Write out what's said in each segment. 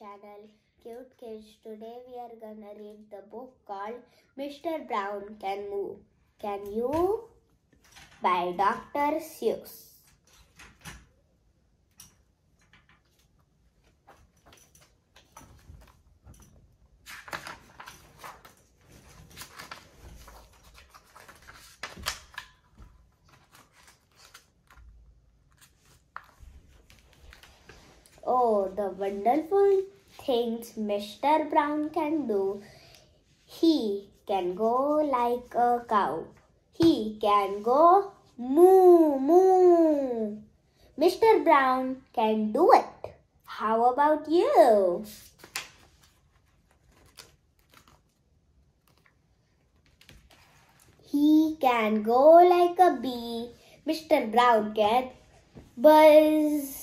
channel Cute Kids. Today we are gonna read the book called Mr. Brown Can Move. Can You? By Dr. Seuss. Oh, the wonderful things Mr. Brown can do. He can go like a cow. He can go moo moo. Mr. Brown can do it. How about you? He can go like a bee. Mr. Brown can buzz.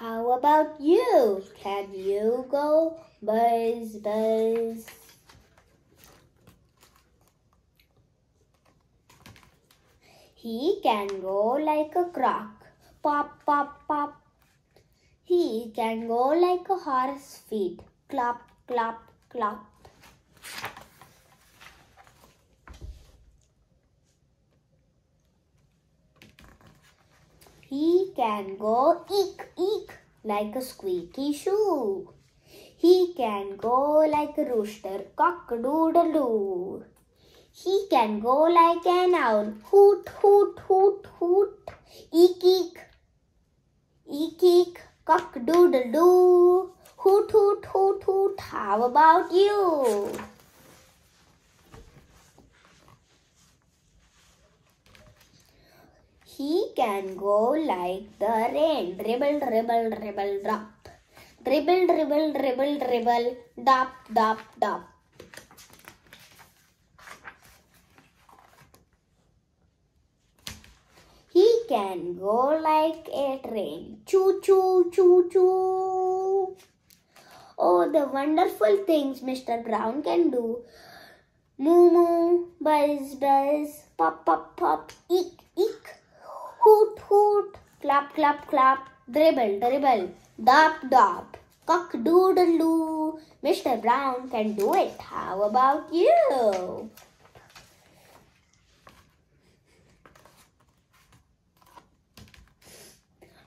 How about you? Can you go buzz buzz? He can go like a croc. Pop pop pop. He can go like a horse feet. Clop clop clop. He can go eek eek like a squeaky shoe. He can go like a rooster, cock-a-doodle-doo. He can go like an owl, hoot hoot hoot hoot, eek eek, eek eek, cock-a-doodle-doo, hoot hoot hoot hoot. How about you? He can go like the rain, dribble, dribble, dribble, drop. Dribble, dribble, dribble, dribble, dop, dop, dop. He can go like a train, choo, choo, choo, choo. Oh, the wonderful things Mr. Brown can do. Moo, moo, buzz, buzz, pop, pop, pop, eek, eek. Hoot, hoot, clap, clap, clap, dribble, dribble, dop, dop, cock-doodle-doo. Mr. Brown can do it. How about you?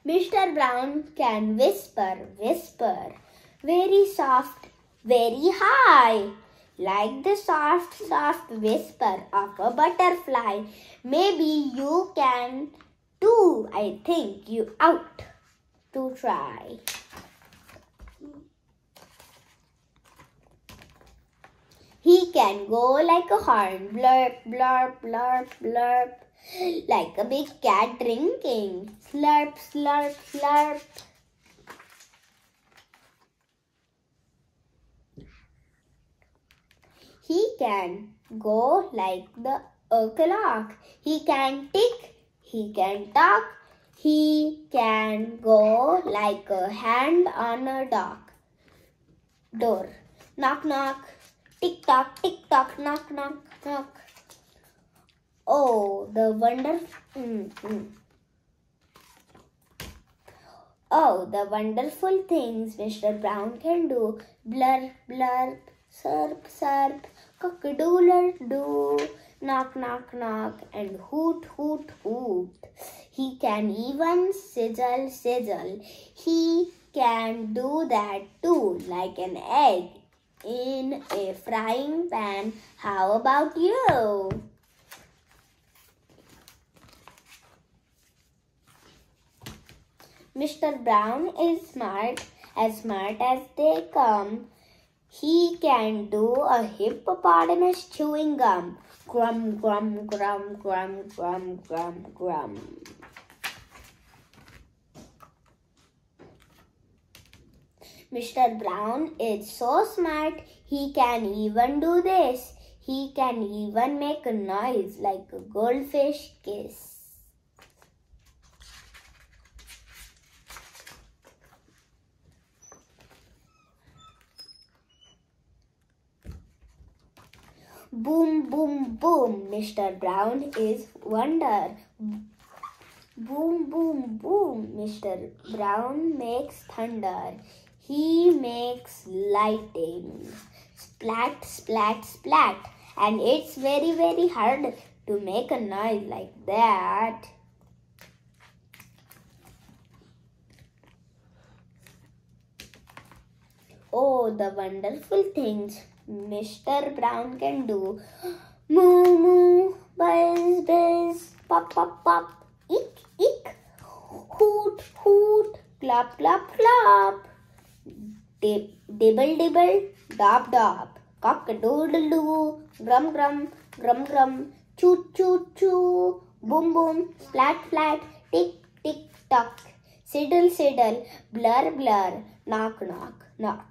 Mr. Brown can whisper, whisper, very soft, very high, like the soft, soft whisper of a butterfly. Maybe you can too. I think you ought to try. He can go like a horn, blurp, blurp, blurp, blurp, like a big cat drinking, slurp, slurp, slurp. He can go like the clock. He can tick. He can talk. He can go like a hand on a door. Knock, knock. Tick tock, knock, knock, knock. Oh, the Oh, the wonderful things Mr. Brown can do. Blurp, blurp, slurp, slurp, cock-a-doodle-doo, knock, knock, knock, and hoot, hoot, hoot. He can even sizzle, sizzle. He can do that too, like an egg in a frying pan. How about you? Mr. Brown is smart as they come. He can do a hippopotamus chewing gum. Grum, grum, grum, grum, grum, grum, grum. Mr. Brown is so smart, he can even do this. He can even make a noise like a goldfish kiss. Boom, boom, boom, Mr. Brown is wonder. Boom, boom, boom, Mr. Brown makes thunder. He makes lighting. Splat, splat, splat. And it's very, very hard to make a noise like that. Oh, the wonderful things Mr. Brown can do. Moo, moo, buzz, buzz, pop, pop, pop, eek, eek, hoot, hoot, clap, clap, clap. Dibble, dibble, dop, dop, cock-a-doodle-doo, grum, grum, grum, grum, choo, choo, choo, boom, boom, splat, flat, tick, tick, tock, siddle, siddle, blur, blur, knock, knock, knock.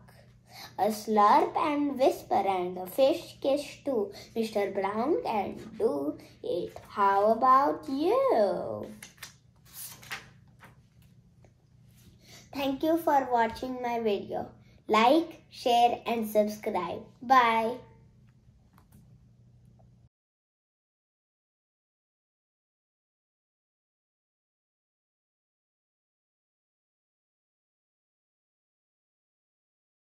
A slurp and whisper and a fish kiss too. Mr. Brown can do it. How about you? Thank you for watching my video. Like, share and subscribe. Bye.